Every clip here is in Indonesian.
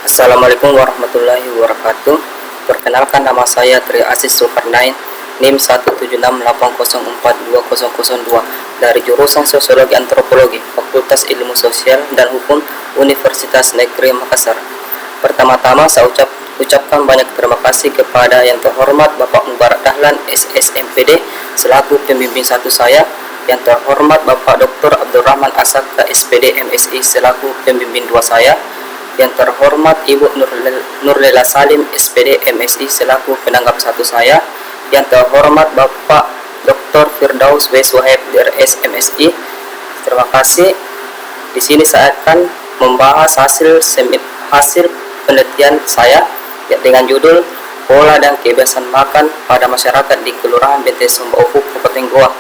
Assalamualaikum warahmatullahi wabarakatuh. Perkenalkan, nama saya Tri Aziz Zulkarnain, NIM 17680420002 dari jurusan Sosiologi Antropologi, Fakultas Ilmu Sosial dan Hukum Universitas Negeri Makassar. Pertama-tama saya ucapkan banyak terima kasih kepada yang terhormat Bapak Mubarak Dahlan SSMPD selaku pembimbing satu saya, yang terhormat Bapak Dr. Abdurrahman Asaka SPD MSI selaku pembimbing dua saya, yang terhormat Ibu Nurlela Salim SPD MSI selaku penanggap satu saya, yang terhormat Bapak Dr. Firdaus W. Suhaib DRS MSI. Terima kasih. Di sini saya akan membahas hasil penelitian saya dengan judul Pola dan Kebiasaan Makan pada Masyarakat di Kelurahan Benteng Sombaufu, Kabupaten Goa.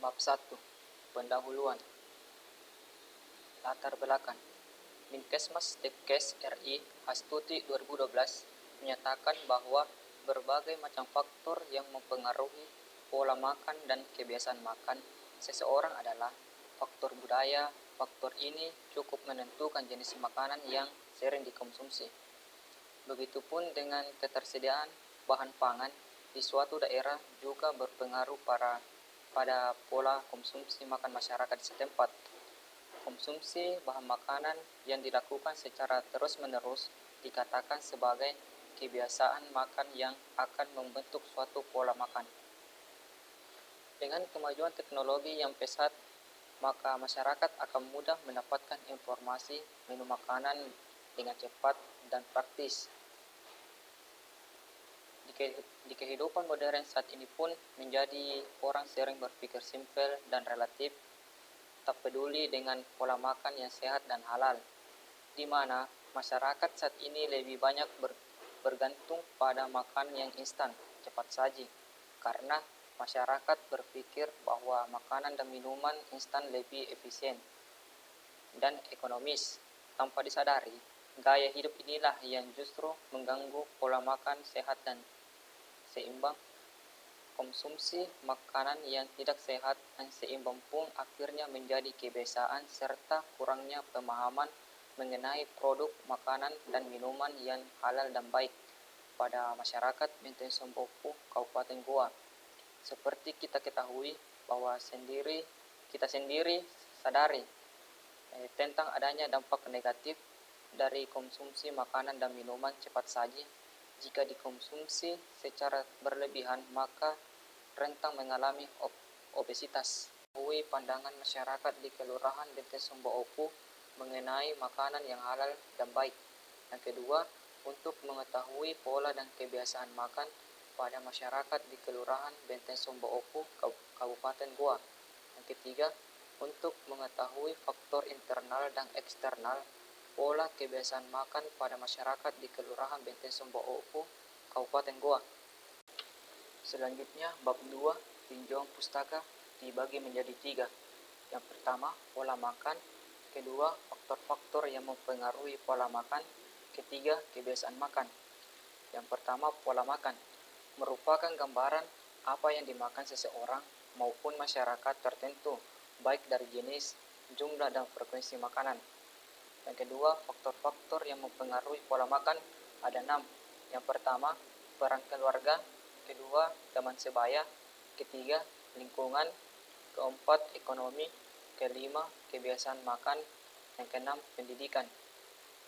Bab 1. Pendahuluan. Latar belakang. Minkesmas Depkes RI Astuti 2012 menyatakan bahwa berbagai macam faktor yang mempengaruhi pola makan dan kebiasaan makan seseorang adalah faktor budaya. Faktor ini cukup menentukan jenis makanan yang sering dikonsumsi. Begitupun dengan ketersediaan bahan pangan di suatu daerah juga berpengaruh pada pola konsumsi makan masyarakat setempat. Konsumsi bahan makanan yang dilakukan secara terus-menerus dikatakan sebagai kebiasaan makan yang akan membentuk suatu pola makan. Dengan kemajuan teknologi yang pesat, maka masyarakat akan mudah mendapatkan informasi menu makanan dengan cepat dan praktis. Di kehidupan modern saat ini pun menjadi orang sering berpikir simpel dan relatif tak peduli dengan pola makan yang sehat dan halal, di mana masyarakat saat ini lebih banyak bergantung pada makanan yang instan, cepat saji, karena masyarakat berpikir bahwa makanan dan minuman instan lebih efisien dan ekonomis. Tanpa disadari, gaya hidup inilah yang justru mengganggu pola makan sehat dan seimbang. Konsumsi makanan yang tidak sehat dan seimbang pun akhirnya menjadi kebiasaan serta kurangnya pemahaman mengenai produk makanan dan minuman yang halal dan baik pada masyarakat Benteng Sombaufu, Kabupaten Goa. Seperti kita ketahui bahwa kita sendiri sadari tentang adanya dampak negatif dari konsumsi makanan dan minuman cepat saji. Jika dikonsumsi secara berlebihan, maka rentan mengalami obesitas. Mengetahui pandangan masyarakat di Kelurahan Benteng Sombaufu mengenai makanan yang halal dan baik. Yang kedua, untuk mengetahui pola dan kebiasaan makan pada masyarakat di Kelurahan Benteng Sombaufu, Kabupaten Goa. Yang ketiga, untuk mengetahui faktor internal dan eksternal pola kebiasaan makan pada masyarakat di Kelurahan Benteng Sombaufu, Kabupaten Goa. Selanjutnya, bab 2, tinjauan pustaka dibagi menjadi 3. Yang pertama, pola makan. Kedua, faktor-faktor yang mempengaruhi pola makan. Ketiga, kebiasaan makan. Yang pertama, pola makan merupakan gambaran apa yang dimakan seseorang maupun masyarakat tertentu, baik dari jenis, jumlah, dan frekuensi makanan. Yang kedua, faktor-faktor yang mempengaruhi pola makan ada 6. Yang pertama, peran keluarga. Kedua, teman sebaya. Ketiga, lingkungan. Keempat, ekonomi. Kelima, kebiasaan makan. Yang keenam, pendidikan.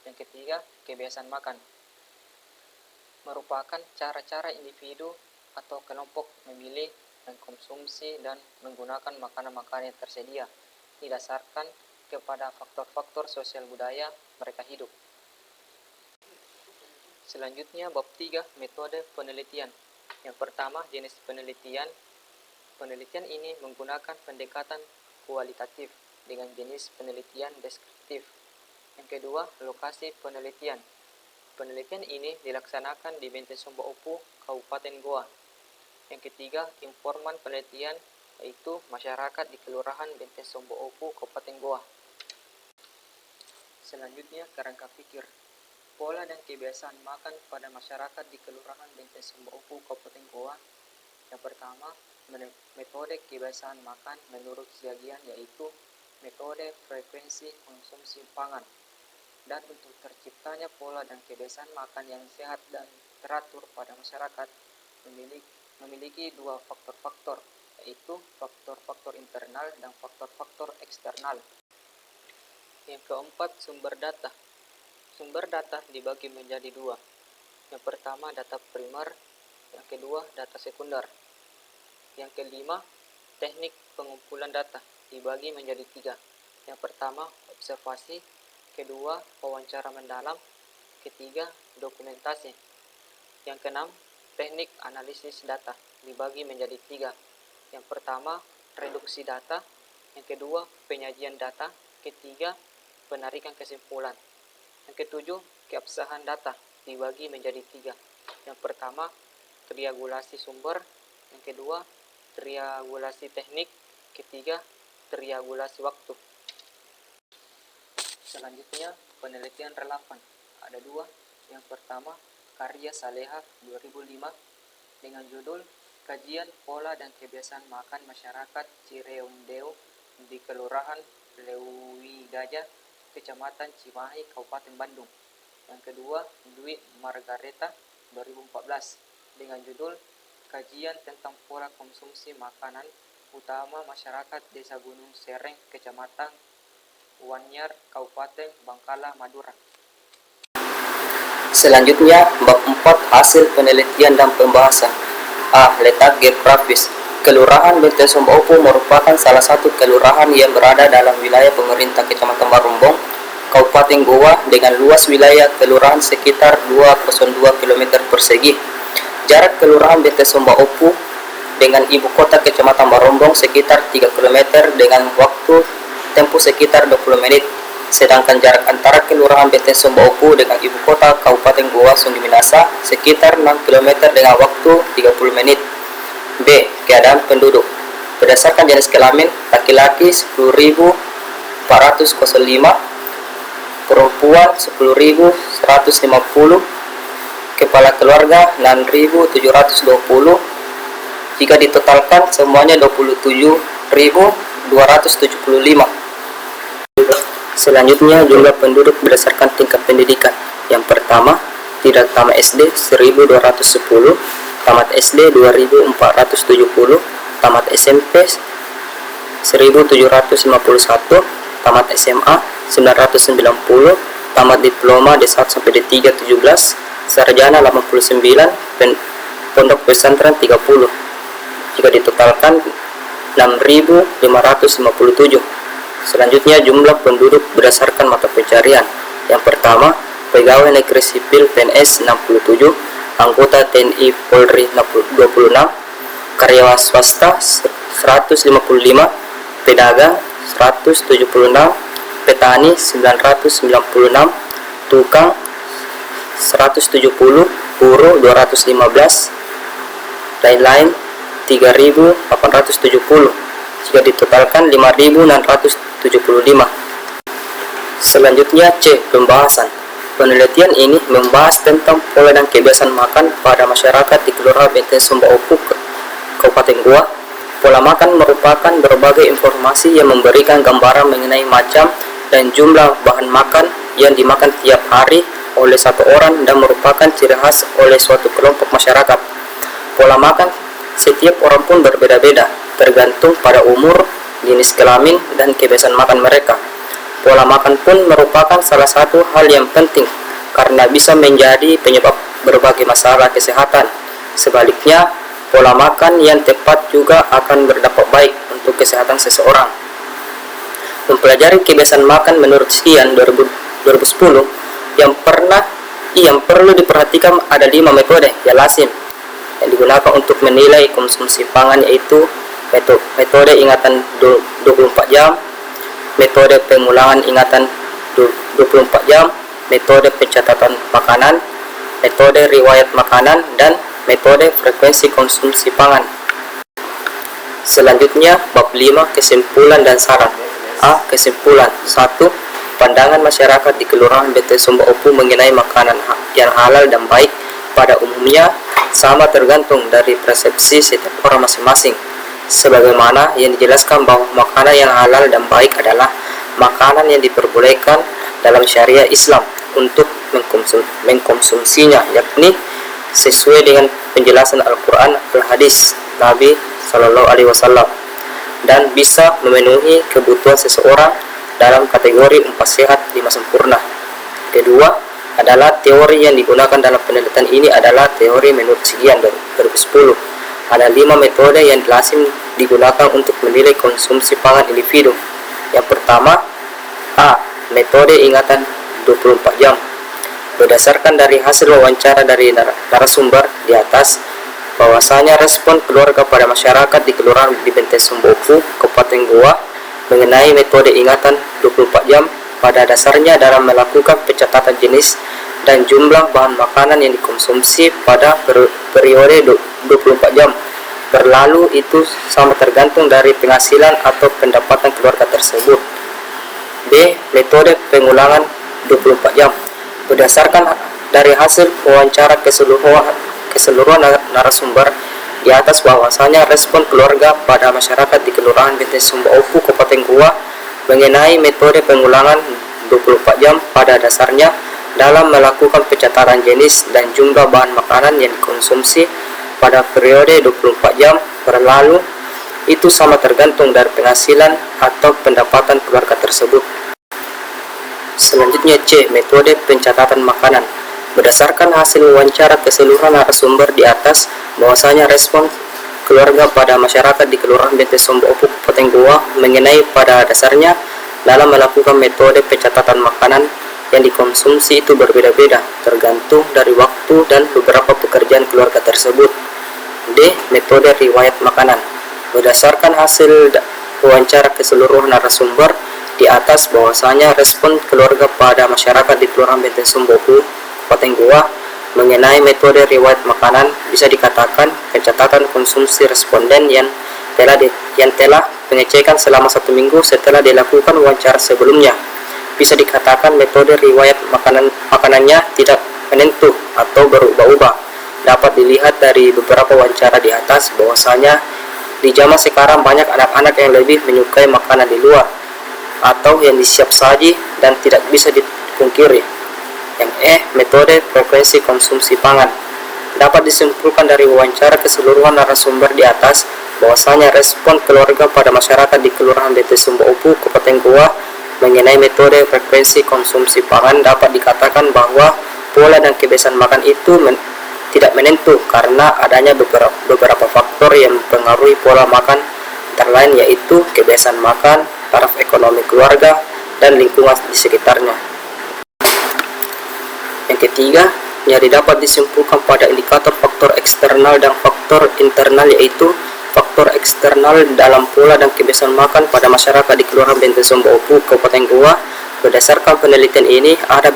Yang ketiga, kebiasaan makan merupakan cara-cara individu atau kelompok memilih, mengkonsumsi, dan menggunakan makanan-makanan yang tersedia didasarkan kepada faktor-faktor sosial budaya mereka hidup. Selanjutnya, bab 3, metode penelitian. Yang pertama, jenis penelitian. Penelitian ini menggunakan pendekatan kualitatif dengan jenis penelitian deskriptif. Yang kedua, lokasi penelitian. Penelitian ini dilaksanakan di Benteng Sombaufu, Kabupaten Goa. Yang ketiga, informan penelitian, yaitu masyarakat di Kelurahan Benteng Sombaufu, Kabupaten Goa. Selanjutnya, kerangka pikir. Pola dan kebiasaan makan pada masyarakat di Kelurahan Benteng Sombaufu, Kabupaten Goa. Yang pertama, metode kebiasaan makan menurut Siagian, yaitu metode frekuensi konsumsi pangan. Dan untuk terciptanya pola dan kebiasaan makan yang sehat dan teratur pada masyarakat memiliki dua faktor-faktor, yaitu faktor-faktor internal dan faktor-faktor eksternal. Yang keempat, sumber data. Sumber data dibagi menjadi dua. Yang pertama, data primer. Yang kedua, data sekunder. Yang kelima, teknik pengumpulan data dibagi menjadi tiga. Yang pertama, observasi. Kedua, wawancara mendalam. Ketiga, dokumentasi. Yang keenam, teknik analisis data dibagi menjadi tiga. Yang pertama, reduksi data. Yang kedua, penyajian data. Ketiga, penarikan kesimpulan. Yang ketujuh, keabsahan data dibagi menjadi tiga. Yang pertama, triangulasi sumber. Yang kedua, triangulasi teknik. Ketiga, triangulasi waktu. Selanjutnya, penelitian relevan. Ada dua. Yang pertama, karya Saleha 2005 dengan judul Kajian Pola dan Kebiasaan Makan Masyarakat Cireundeu di Kelurahan Leuwigaja, Kecamatan Cimahi, Kabupaten Bandung. Yang kedua, Dwi Margareta 2014 dengan judul Kajian tentang Pola Konsumsi Makanan Utama Masyarakat Desa Gunung Sereng, Kecamatan Wanyar, Kabupaten Bangkalan, Madura. Selanjutnya, bab 4 hasil penelitian dan pembahasan. A. Letak geografis. Kelurahan Benteng Sumba Opu merupakan salah satu kelurahan yang berada dalam wilayah pemerintah Kecamatan Barombong, Kabupaten Goa dengan luas wilayah kelurahan sekitar 202 km persegi. Jarak kelurahan Benteng Sumba Opu dengan ibu kota Kecamatan Barombong sekitar 3 km dengan waktu tempuh sekitar 20 menit. Sedangkan jarak antara kelurahan Benteng Sumba Opu dengan ibu kota Kabupaten Goa Sundi Minasa sekitar 6 km dengan waktu 30 menit. B. Keadaan penduduk. Berdasarkan jenis kelamin, laki-laki 10.405, perempuan 10.150, kepala keluarga 6.720. Jika ditotalkan semuanya 27.275. Selanjutnya, jumlah penduduk berdasarkan tingkat pendidikan. Yang pertama, tingkat tamat SD 1210, tamat SD 2470, tamat SMP 1751, tamat SMA 990, tamat diploma D1 sampai D3 17, sarjana 89, pondok pesantren 30. Jika ditotalkan 6.557. Selanjutnya, jumlah penduduk berdasarkan mata pencarian. Yang pertama, pegawai negeri sipil PNS 67, anggota TNI Polri 26, karyawan swasta 155, pedagang 176, petani 996, tukang 170, buruh 215, lain-lain 3.870. Jika ditotalkan 5.675. Selanjutnya, C. Pembahasan. Penelitian ini membahas tentang pola dan kebiasaan makan pada masyarakat di Kelurahan Benteng Sumba Opu, Kabupaten Goa. Pola makan merupakan berbagai informasi yang memberikan gambaran mengenai macam dan jumlah bahan makan yang dimakan tiap hari oleh satu orang dan merupakan ciri khas oleh suatu kelompok masyarakat. Pola makan setiap orang pun berbeda-beda, tergantung pada umur, jenis kelamin, dan kebiasaan makan mereka. Pola makan pun merupakan salah satu hal yang penting karena bisa menjadi penyebab berbagai masalah kesehatan. Sebaliknya, pola makan yang tepat juga akan berdampak baik untuk kesehatan seseorang. Mempelajari kebiasaan makan menurut Sian 2010 yang perlu diperhatikan ada 5 metode yang lazim yang digunakan untuk menilai konsumsi pangan, yaitu metode ingatan 24 jam, metode pengulangan ingatan 24 jam, metode pencatatan makanan, metode riwayat makanan, dan metode frekuensi konsumsi pangan. Selanjutnya, bab 5, kesimpulan dan saran. A. Kesimpulan. 1. Pandangan masyarakat di Kelurahan Benteng Sumba Opu mengenai makanan yang halal dan baik pada umumnya sama tergantung dari persepsi setiap orang masing-masing. Sebagaimana yang dijelaskan bahwa makanan yang halal dan baik adalah makanan yang diperbolehkan dalam syariah Islam untuk mengkonsumsinya, yakni sesuai dengan penjelasan Al-Quran al-Hadis Nabi Shallallahu Alaihi Wasallam, dan bisa memenuhi kebutuhan seseorang dalam kategori 4 sehat 5 sempurna. Kedua adalah teori yang digunakan dalam penelitian ini adalah teori menurut Sigian 2010. Ada 5 metode yang lazim digunakan untuk menilai konsumsi pangan individu. Yang pertama, A. Metode ingatan 24 jam. Berdasarkan dari hasil wawancara dari narasumber di atas, bahwasanya respon keluarga pada masyarakat di Kelurahan di Benteng Sumbawa, Kabupaten Goa mengenai metode ingatan 24 jam pada dasarnya dalam melakukan pencatatan jenis dan jumlah bahan makanan yang dikonsumsi pada periode 24 jam berlalu itu sama tergantung dari penghasilan atau pendapatan keluarga tersebut. B. Metode pengulangan 24 jam. Berdasarkan dari hasil wawancara keseluruhan narasumber di atas, bahwasanya respon keluarga pada masyarakat di Kelurahan Benteng Sumbawa, Kabupaten Goa mengenai metode pengulangan 24 jam pada dasarnya dalam melakukan pencatatan jenis dan jumlah bahan makanan yang dikonsumsi pada periode 24 jam berlalu itu sama tergantung dari penghasilan atau pendapatan keluarga tersebut. Selanjutnya C. Metode pencatatan makanan. Berdasarkan hasil wawancara keseluruhan narasumber di atas, bahwasanya respon keluarga pada masyarakat di Kelurahan Benteng Sumbawa, Kabupaten Goa mengenai pada dasarnya dalam melakukan metode pencatatan makanan yang dikonsumsi itu berbeda-beda tergantung dari waktu dan beberapa pekerjaan keluarga tersebut. D. Metode riwayat makanan. Berdasarkan hasil wawancara keseluruhan narasumber di atas, bahwasanya respon keluarga pada masyarakat di Kelurahan Benteng Sumbawa, Kabupaten Goa mengenai metode riwayat makanan bisa dikatakan pencatatan konsumsi responden yang telah pengecekan selama 1 minggu setelah dilakukan wawancara sebelumnya. Bisa dikatakan metode riwayat makanannya tidak menentu atau berubah-ubah. Dapat dilihat dari beberapa wawancara di atas bahwasanya di zaman sekarang banyak anak-anak yang lebih menyukai makanan di luar atau yang disiap saji dan tidak bisa dipungkiri. Yang E. Metode frekuensi konsumsi pangan. Dapat disimpulkan dari wawancara keseluruhan narasumber di atas bahwasanya respon keluarga pada masyarakat di Kelurahan Benteng Sumbawa, Kabupaten Goa mengenai metode frekuensi konsumsi pangan dapat dikatakan bahwa pola dan kebiasaan makan itu tidak menentu karena adanya beberapa faktor yang mempengaruhi pola makan, antara lain yaitu kebiasaan makan, taraf ekonomi keluarga, dan lingkungan di sekitarnya. Yang ketiga, yang dapat disimpulkan pada indikator faktor eksternal dan faktor internal, yaitu faktor eksternal dalam pola dan kebiasaan makan pada masyarakat di Kelurahan Benteng Sumbawa, Kabupaten Goa. Berdasarkan penelitian ini, ada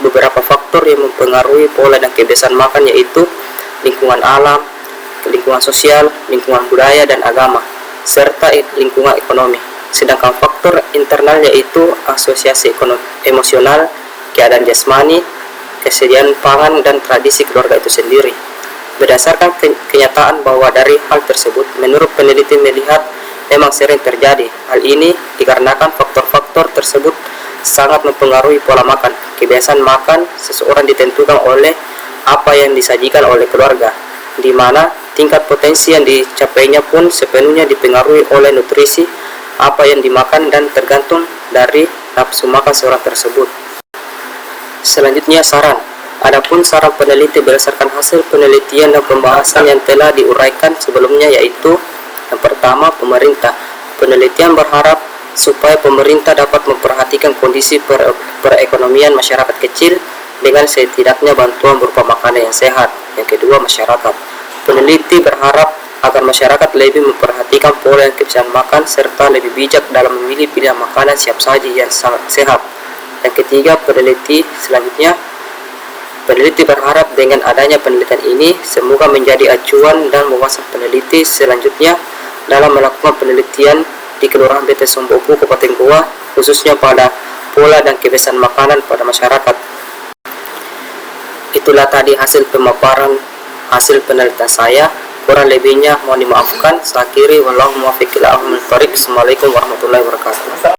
beberapa faktor yang mempengaruhi pola dan kebiasaan makan, yaitu lingkungan alam, lingkungan sosial, lingkungan budaya dan agama, serta lingkungan ekonomi. Sedangkan faktor internal yaitu asosiasi emosional, keadaan jasmani, kesediaan pangan, dan tradisi keluarga itu sendiri. Berdasarkan kenyataan bahwa dari hal tersebut, menurut peneliti melihat memang sering terjadi. Hal ini dikarenakan faktor-faktor tersebut sangat mempengaruhi pola makan. Kebiasaan makan seseorang ditentukan oleh apa yang disajikan oleh keluarga, di mana tingkat potensi yang dicapainya pun sepenuhnya dipengaruhi oleh nutrisi apa yang dimakan dan tergantung dari nafsu makan seorang tersebut. Selanjutnya saran. Adapun saran peneliti berdasarkan hasil penelitian dan pembahasan yang telah diuraikan sebelumnya, yaitu yang pertama, pemerintah. Penelitian berharap supaya pemerintah dapat memperhatikan kondisi perekonomian masyarakat kecil dengan setidaknya bantuan berupa makanan yang sehat. Yang kedua, masyarakat. Peneliti berharap agar masyarakat lebih memperhatikan pola dan kebiasaan makan serta lebih bijak dalam memilih pilihan makanan siap saji yang sangat sehat. Yang ketiga, peneliti berharap dengan adanya penelitian ini semoga menjadi acuan dan wawasan peneliti selanjutnya dalam melakukan penelitian di Kelurahan Benteng Sumbawa, Kabupaten Goa, khususnya pada pola dan kebiasaan makanan pada masyarakat. Itulah tadi hasil pemaparan hasil penelitian saya. Kurang lebihnya mohon dimaafkan. Saya akhiri, wallahu muwaffiq ila aqwamit thoriq. Assalamualaikum warahmatullahi wabarakatuh.